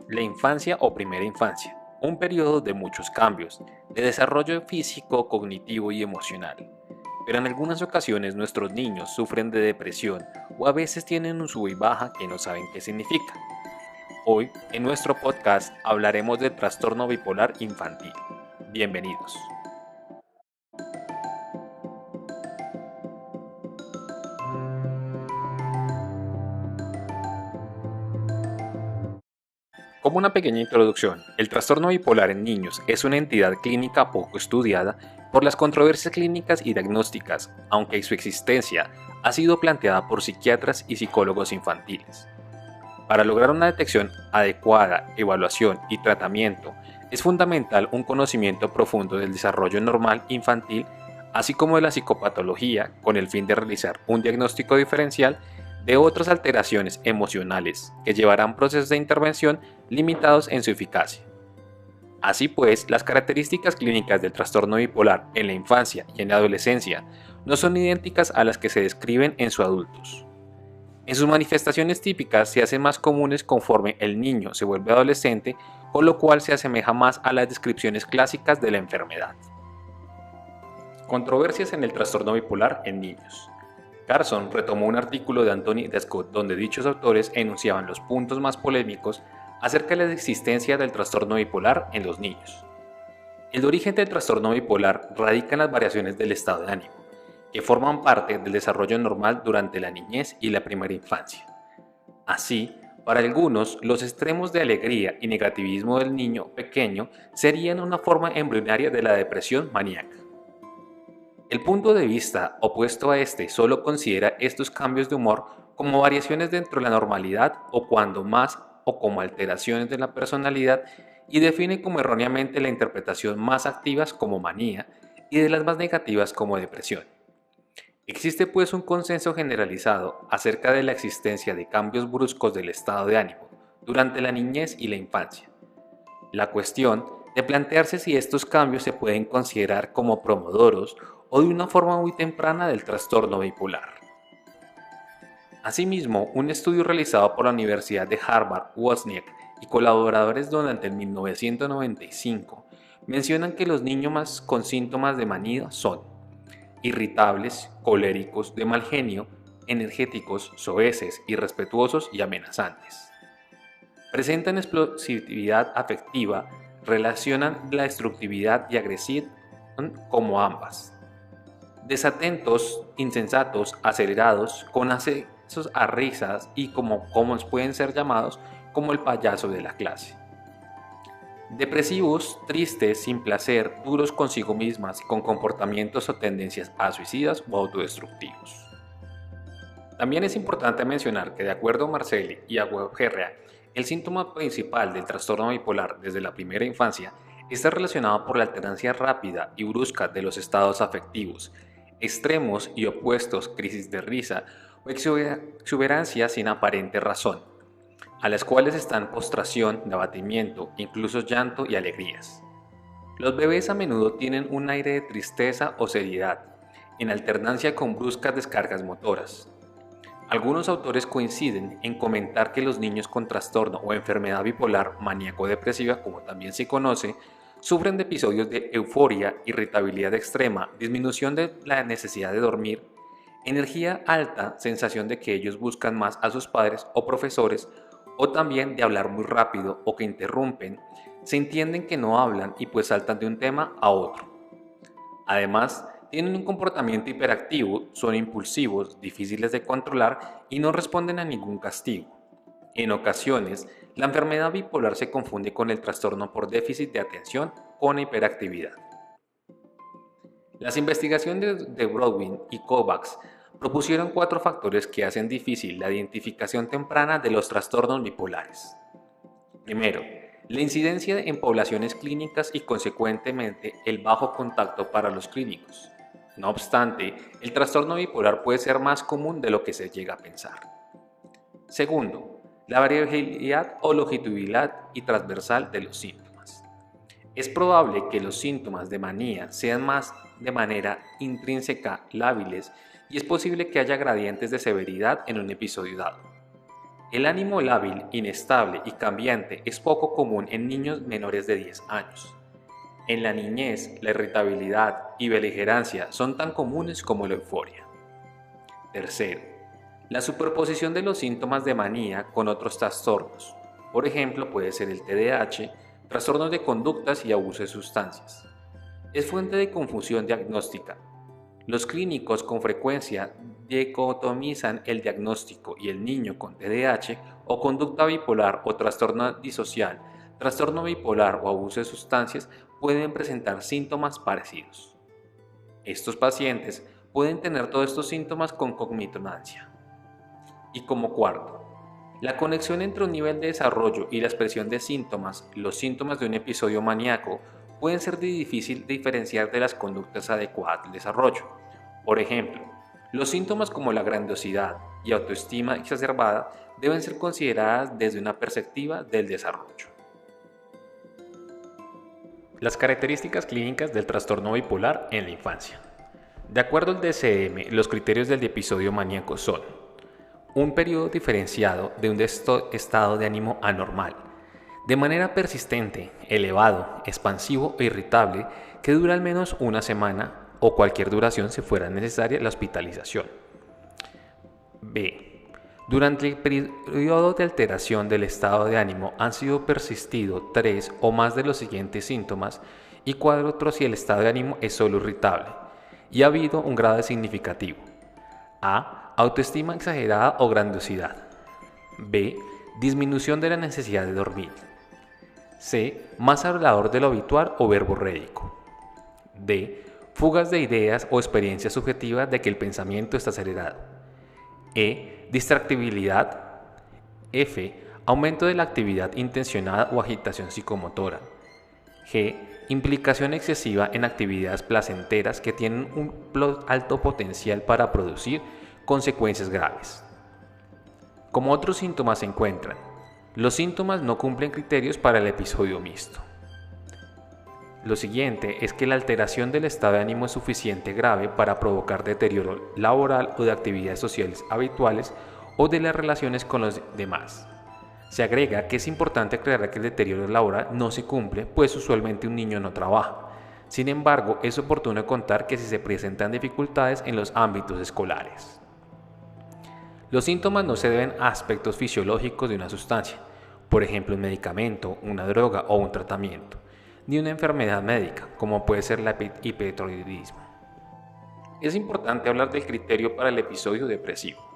La infancia o primera infancia, un periodo de muchos cambios, de desarrollo físico, cognitivo y emocional. Pero en algunas ocasiones nuestros niños sufren de depresión o a veces tienen un sub y baja que no saben qué significa. Hoy, en nuestro podcast, hablaremos del trastorno bipolar infantil. Bienvenidos. Como una pequeña introducción, el trastorno bipolar en niños es una entidad clínica poco estudiada por las controversias clínicas y diagnósticas, aunque su existencia ha sido planteada por psiquiatras y psicólogos infantiles. Para lograr una detección adecuada, evaluación y tratamiento, es fundamental un conocimiento profundo del desarrollo normal infantil, así como de la psicopatología, con el fin de realizar un diagnóstico diferencial de otras alteraciones emocionales que llevarán procesos de intervención limitados en su eficacia. Así pues, las características clínicas del trastorno bipolar en la infancia y en la adolescencia no son idénticas a las que se describen en sus adultos. En sus manifestaciones típicas se hacen más comunes conforme el niño se vuelve adolescente, con lo cual se asemeja más a las descripciones clásicas de la enfermedad. Controversias en el trastorno bipolar en niños. Carson retomó un artículo de Anthony Descott donde dichos autores enunciaban los puntos más polémicos acerca de la existencia del trastorno bipolar en los niños. El origen del trastorno bipolar radica en las variaciones del estado de ánimo, que forman parte del desarrollo normal durante la niñez y la primera infancia. Así, para algunos, los extremos de alegría y negativismo del niño pequeño serían una forma embrionaria de la depresión maníaca. El punto de vista opuesto a este solo considera estos cambios de humor como variaciones dentro de la normalidad o cuando más o como alteraciones de la personalidad y define como erróneamente la interpretación más activas como manía y de las más negativas como depresión. Existe pues un consenso generalizado acerca de la existencia de cambios bruscos del estado de ánimo durante la niñez y la infancia. La cuestión de plantearse si estos cambios se pueden considerar como promotoros o de una forma muy temprana del trastorno bipolar. Asimismo, un estudio realizado por la Universidad de Harvard, Wozniak y colaboradores durante el 1995 mencionan que los niños más con síntomas de manía son irritables, coléricos, de mal genio, energéticos, soeces, irrespetuosos y amenazantes. Presentan explosividad afectiva, relacionan la destructividad y agresión como ambas. Desatentos, insensatos, acelerados, con accesos a risas y como pueden ser llamados como el payaso de la clase. Depresivos, tristes, sin placer, duros consigo mismas, con comportamientos o tendencias a suicidas o autodestructivos. También es importante mencionar que de acuerdo a Marcelli y a Guerra, el síntoma principal del trastorno bipolar desde la primera infancia está relacionado por la alternancia rápida y brusca de los estados afectivos, extremos y opuestos, crisis de risa o exuberancia sin aparente razón, a las cuales están postración, abatimiento, incluso llanto y alegrías. Los bebés a menudo tienen un aire de tristeza o seriedad, en alternancia con bruscas descargas motoras. Algunos autores coinciden en comentar que los niños con trastorno o enfermedad bipolar maníaco-depresiva, como también se conoce, sufren de episodios de euforia, irritabilidad extrema, disminución de la necesidad de dormir, energía alta, sensación de que ellos buscan más a sus padres o profesores, o también de hablar muy rápido o que interrumpen, se entienden que no hablan y pues saltan de un tema a otro. Además, tienen un comportamiento hiperactivo, son impulsivos, difíciles de controlar y no responden a ningún castigo. En ocasiones, la enfermedad bipolar se confunde con el trastorno por déficit de atención con hiperactividad. Las investigaciones de Brodwin y Kovacs propusieron 4 factores que hacen difícil la identificación temprana de los trastornos bipolares. Primero, la incidencia en poblaciones clínicas y consecuentemente el bajo contacto para los clínicos. No obstante, el trastorno bipolar puede ser más común de lo que se llega a pensar. Segundo, la variabilidad o longitudinalidad y transversal de los síntomas. Es probable que los síntomas de manía sean más de manera intrínseca lábiles y es posible que haya gradientes de severidad en un episodio dado. El ánimo lábil, inestable y cambiante es poco común en niños menores de 10 años. En la niñez, la irritabilidad y beligerancia son tan comunes como la euforia. Tercero, la superposición de los síntomas de manía con otros trastornos. Por ejemplo, puede ser el TDAH, trastornos de conductas y abuso de sustancias. Es fuente de confusión diagnóstica. Los clínicos con frecuencia dicotomizan el diagnóstico y el niño con TDAH o conducta bipolar o trastorno disocial, trastorno bipolar o abuso de sustancias pueden presentar síntomas parecidos. Estos pacientes pueden tener todos estos síntomas con cogmitonancia. Y como cuarto, la conexión entre un nivel de desarrollo y la expresión de síntomas, los síntomas de un episodio maníaco, pueden ser de difícil diferenciar de las conductas adecuadas del desarrollo. Por ejemplo, los síntomas como la grandiosidad y autoestima exacerbada deben ser consideradas desde una perspectiva del desarrollo. Las características clínicas del trastorno bipolar en la infancia. De acuerdo al DSM, los criterios del episodio maníaco son un periodo diferenciado de un estado de ánimo anormal, de manera persistente, elevado, expansivo e irritable que dura al menos una semana o cualquier duración si fuera necesaria la hospitalización. B. Durante el periodo de alteración del estado de ánimo han sido persistido 3 o más de los siguientes síntomas y 4 si el estado de ánimo es solo irritable y ha habido un grado significativo. A. Autoestima exagerada o grandiosidad. B. Disminución de la necesidad de dormir. C. Más hablador de lo habitual o verborreico. D. Fugas de ideas o experiencias subjetivas de que el pensamiento está acelerado. E. Distractibilidad. F. Aumento de la actividad intencionada o agitación psicomotora. G. Implicación excesiva en actividades placenteras que tienen un alto potencial para producir consecuencias graves. Como otros síntomas se encuentran, los síntomas no cumplen criterios para el episodio mixto. Lo siguiente es que la alteración del estado de ánimo es suficiente grave para provocar deterioro laboral o de actividades sociales habituales o de las relaciones con los demás. Se agrega que es importante aclarar que el deterioro laboral no se cumple, pues usualmente un niño no trabaja. Sin embargo, es oportuno contar que si se presentan dificultades en los ámbitos escolares. Los síntomas no se deben a aspectos fisiológicos de una sustancia, por ejemplo un medicamento, una droga o un tratamiento, ni una enfermedad médica, como puede ser el hipertiroidismo. Es importante hablar del criterio para el episodio depresivo.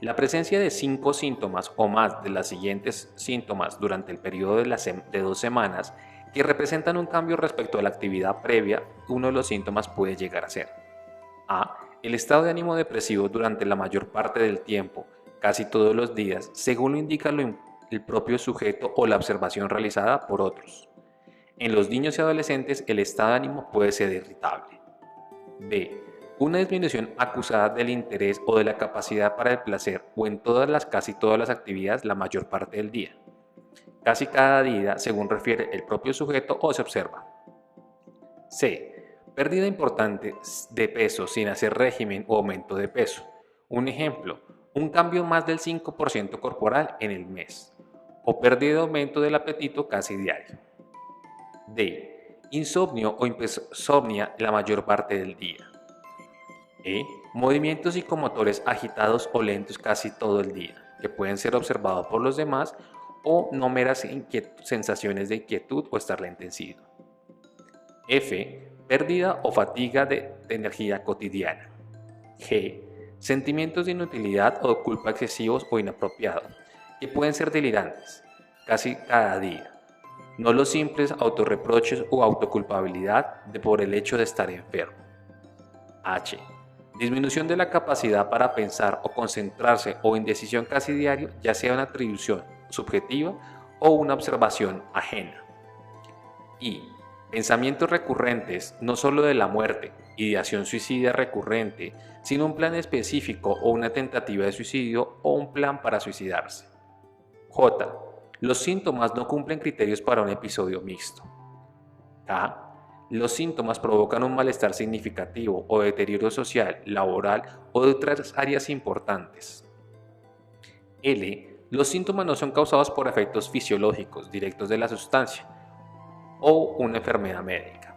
La presencia de 5 síntomas o más de los siguientes síntomas durante el periodo de 2 semanas que representan un cambio respecto a la actividad previa, uno de los síntomas puede llegar a ser A. El estado de ánimo depresivo durante la mayor parte del tiempo, casi todos los días, según lo indica el propio sujeto o la observación realizada por otros. En los niños y adolescentes el estado de ánimo puede ser irritable. B. Una disminución acusada del interés o de la capacidad para el placer o en casi todas las actividades la mayor parte del día. Casi cada día, según refiere el propio sujeto o se observa. C. Pérdida importante de peso sin hacer régimen o aumento de peso. Un ejemplo, un cambio más del 5% corporal en el mes. O pérdida o aumento del apetito casi diario. D. Insomnio o insomnia la mayor parte del día. E. Movimientos psicomotores agitados o lentos casi todo el día, que pueden ser observados por los demás o no meras sensaciones de inquietud o estar lentecido. F. Pérdida o fatiga de energía cotidiana. G. Sentimientos de inutilidad o de culpa excesivos o inapropiados, que pueden ser delirantes, casi cada día. No los simples autorreproches o autoculpabilidad por el hecho de estar enfermo. H. Disminución de la capacidad para pensar o concentrarse o indecisión casi diario, ya sea una atribución subjetiva o una observación ajena. I. Pensamientos recurrentes, no solo de la muerte, ideación suicida recurrente, sino un plan específico o una tentativa de suicidio o un plan para suicidarse. J. Los síntomas no cumplen criterios para un episodio mixto. K. Los síntomas provocan un malestar significativo o deterioro social, laboral o de otras áreas importantes. L. Los síntomas no son causados por efectos fisiológicos directos de la sustancia o una enfermedad médica.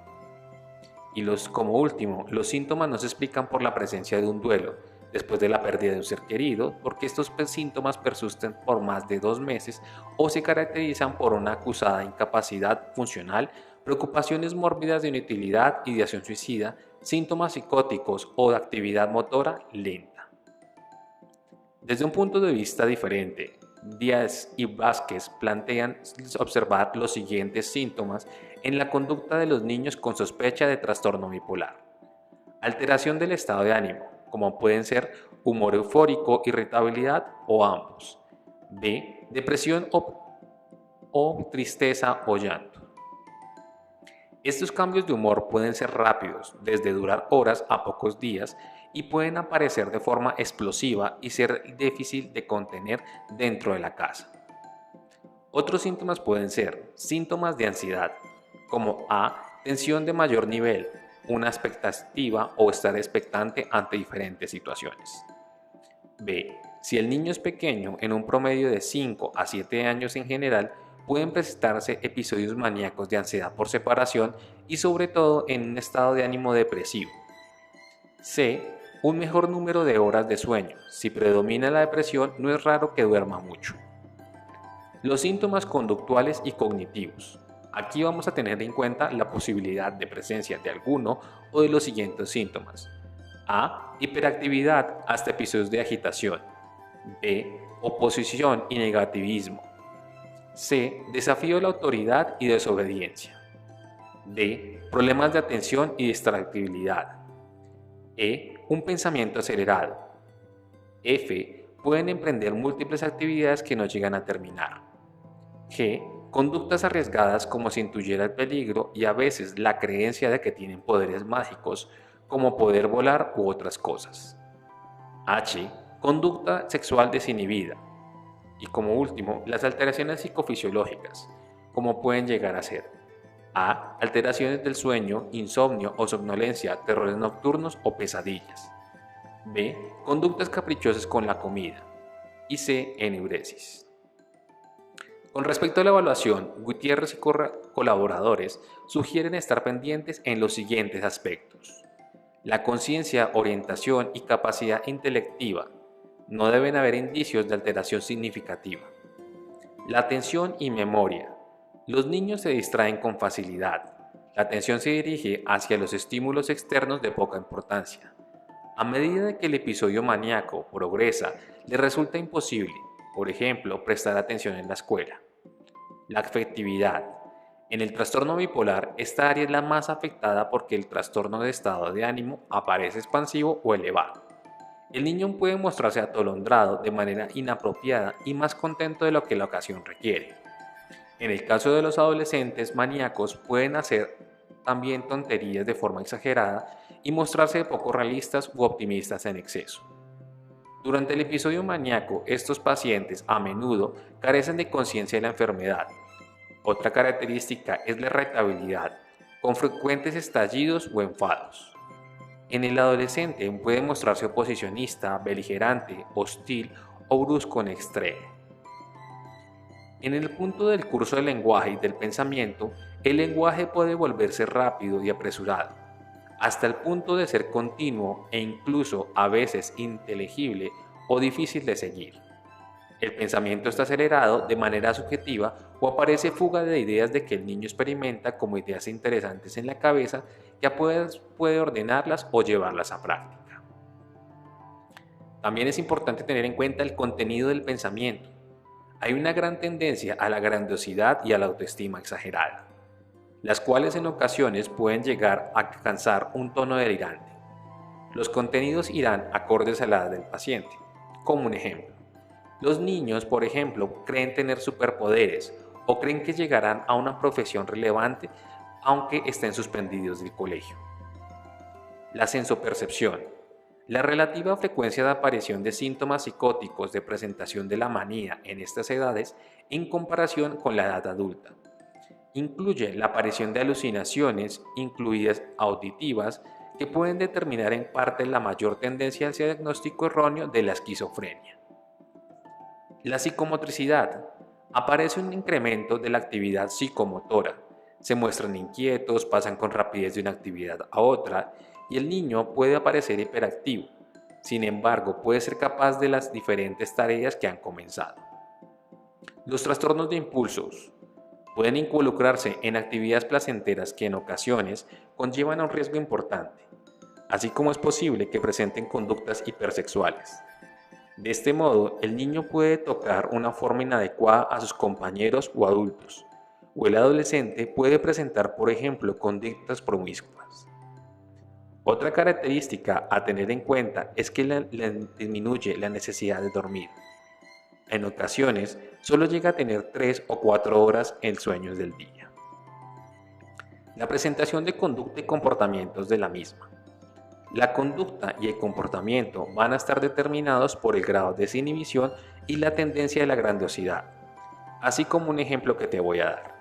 Y como último, los síntomas no se explican por la presencia de un duelo después de la pérdida de un ser querido, porque estos síntomas persisten por más de 2 meses o se caracterizan por una acusada incapacidad funcional, preocupaciones mórbidas de inutilidad, ideación suicida, síntomas psicóticos o de actividad motora lenta. Desde un punto de vista diferente, Díaz y Vázquez plantean observar los siguientes síntomas en la conducta de los niños con sospecha de trastorno bipolar. Alteración del estado de ánimo, como pueden ser humor eufórico, irritabilidad o ambos. B. Depresión o tristeza o llanto. Estos cambios de humor pueden ser rápidos, desde durar horas a pocos días, y pueden aparecer de forma explosiva y ser difícil de contener dentro de la casa. Otros síntomas pueden ser síntomas de ansiedad, como A. Tensión de mayor nivel, una expectativa o estar expectante ante diferentes situaciones. B. Si el niño es pequeño, en un promedio de 5 a 7 años en general, pueden presentarse episodios maníacos de ansiedad por separación y sobre todo en un estado de ánimo depresivo. C. Un mejor número de horas de sueño. Si predomina la depresión, no es raro que duerma mucho. Los síntomas conductuales y cognitivos. Aquí vamos a tener en cuenta la posibilidad de presencia de alguno o de los siguientes síntomas. A. Hiperactividad hasta episodios de agitación. B. Oposición y negativismo. C. Desafío a la autoridad y desobediencia. D. Problemas de atención y distractibilidad. E. Un pensamiento acelerado. F. Pueden emprender múltiples actividades que no llegan a terminar. G. Conductas arriesgadas como si intuyera el peligro y a veces la creencia de que tienen poderes mágicos, como poder volar u otras cosas. H. Conducta sexual desinhibida. Y como último, las alteraciones psicofisiológicas, como pueden llegar a ser A. Alteraciones del sueño, insomnio o somnolencia, terrores nocturnos o pesadillas. B. Conductas caprichosas con la comida. Y C. Enuresis. Con respecto a la evaluación, Gutiérrez y colaboradores sugieren estar pendientes en los siguientes aspectos. La conciencia, orientación y capacidad intelectiva. No deben haber indicios de alteración significativa. La atención y memoria. Los niños se distraen con facilidad. La atención se dirige hacia los estímulos externos de poca importancia. A medida que el episodio maníaco progresa, le resulta imposible, por ejemplo, prestar atención en la escuela. La afectividad. En el trastorno bipolar, esta área es la más afectada porque el trastorno de estado de ánimo aparece expansivo o elevado. El niño puede mostrarse atolondrado de manera inapropiada y más contento de lo que la ocasión requiere. En el caso de los adolescentes maníacos pueden hacer también tonterías de forma exagerada y mostrarse poco realistas u optimistas en exceso. Durante el episodio maníaco, estos pacientes a menudo carecen de conciencia de la enfermedad. Otra característica es la irritabilidad, con frecuentes estallidos o enfados. En el adolescente puede mostrarse oposicionista, beligerante, hostil o brusco en extremo. En el punto del curso del lenguaje y del pensamiento, el lenguaje puede volverse rápido y apresurado, hasta el punto de ser continuo e incluso a veces inteligible o difícil de seguir. El pensamiento está acelerado de manera subjetiva o aparece fuga de ideas de que el niño experimenta como ideas interesantes en la cabeza que puede ordenarlas o llevarlas a práctica. También es importante tener en cuenta el contenido del pensamiento. Hay una gran tendencia a la grandiosidad y a la autoestima exagerada, las cuales en ocasiones pueden llegar a alcanzar un tono delirante. Los contenidos irán acordes a la edad del paciente. Como un ejemplo, los niños, por ejemplo, creen tener superpoderes o creen que llegarán a una profesión relevante aunque estén suspendidos del colegio. La sensopercepción. La relativa frecuencia de aparición de síntomas psicóticos de presentación de la manía en estas edades en comparación con la edad adulta. Incluye la aparición de alucinaciones, incluidas auditivas, que pueden determinar en parte la mayor tendencia hacia el diagnóstico erróneo de la esquizofrenia. La psicomotricidad. Aparece un incremento de la actividad psicomotora. Se muestran inquietos, pasan con rapidez de una actividad a otra y el niño puede aparecer hiperactivo. Sin embargo, puede ser capaz de las diferentes tareas que han comenzado. Los trastornos de impulsos pueden involucrarse en actividades placenteras que en ocasiones conllevan a un riesgo importante, así como es posible que presenten conductas hipersexuales. De este modo, el niño puede tocar una forma inadecuada a sus compañeros o adultos, o el adolescente puede presentar, por ejemplo, conductas promiscuas. Otra característica a tener en cuenta es que disminuye la necesidad de dormir. En ocasiones, solo llega a tener 3 o 4 horas en sueños del día. La presentación de conducta y comportamientos de la misma. La conducta y el comportamiento van a estar determinados por el grado de desinhibición y la tendencia de la grandiosidad, así como un ejemplo que te voy a dar.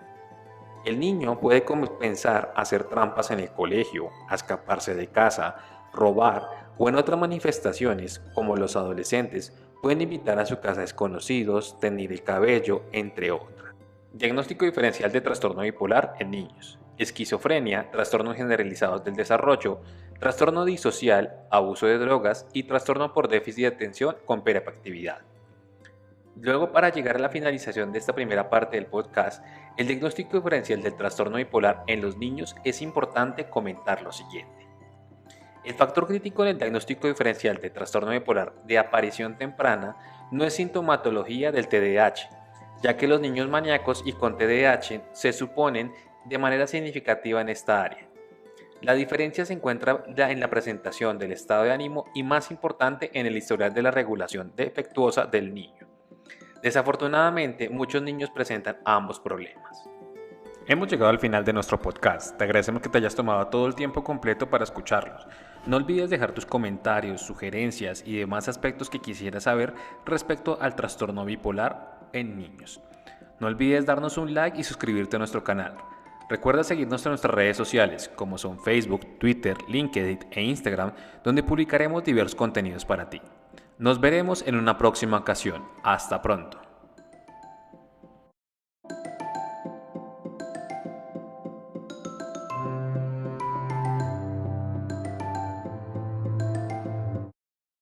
El niño puede pensar hacer trampas en el colegio, a escaparse de casa, robar o en otras manifestaciones, como los adolescentes pueden invitar a su casa desconocidos, teñir el cabello, entre otras. Diagnóstico diferencial de trastorno bipolar en niños. Esquizofrenia, trastornos generalizados del desarrollo, trastorno disocial, abuso de drogas y trastorno por déficit de atención con hiperactividad. Luego, para llegar a la finalización de esta primera parte del podcast, el diagnóstico diferencial del trastorno bipolar en los niños es importante comentar lo siguiente. El factor crítico del diagnóstico diferencial de trastorno bipolar de aparición temprana no es sintomatología del TDAH, ya que los niños maníacos y con TDAH se suponen de manera significativa en esta área. La diferencia se encuentra en la presentación del estado de ánimo y, más importante, en el historial de la regulación defectuosa del niño. Desafortunadamente, muchos niños presentan ambos problemas. Hemos llegado al final de nuestro podcast. Te agradecemos que te hayas tomado todo el tiempo completo para escucharlos. No olvides dejar tus comentarios, sugerencias y demás aspectos que quisieras saber respecto al trastorno bipolar en niños. No olvides darnos un like y suscribirte a nuestro canal. Recuerda seguirnos en nuestras redes sociales, como son Facebook, Twitter, LinkedIn e Instagram, donde publicaremos diversos contenidos para ti. Nos veremos en una próxima ocasión. Hasta pronto.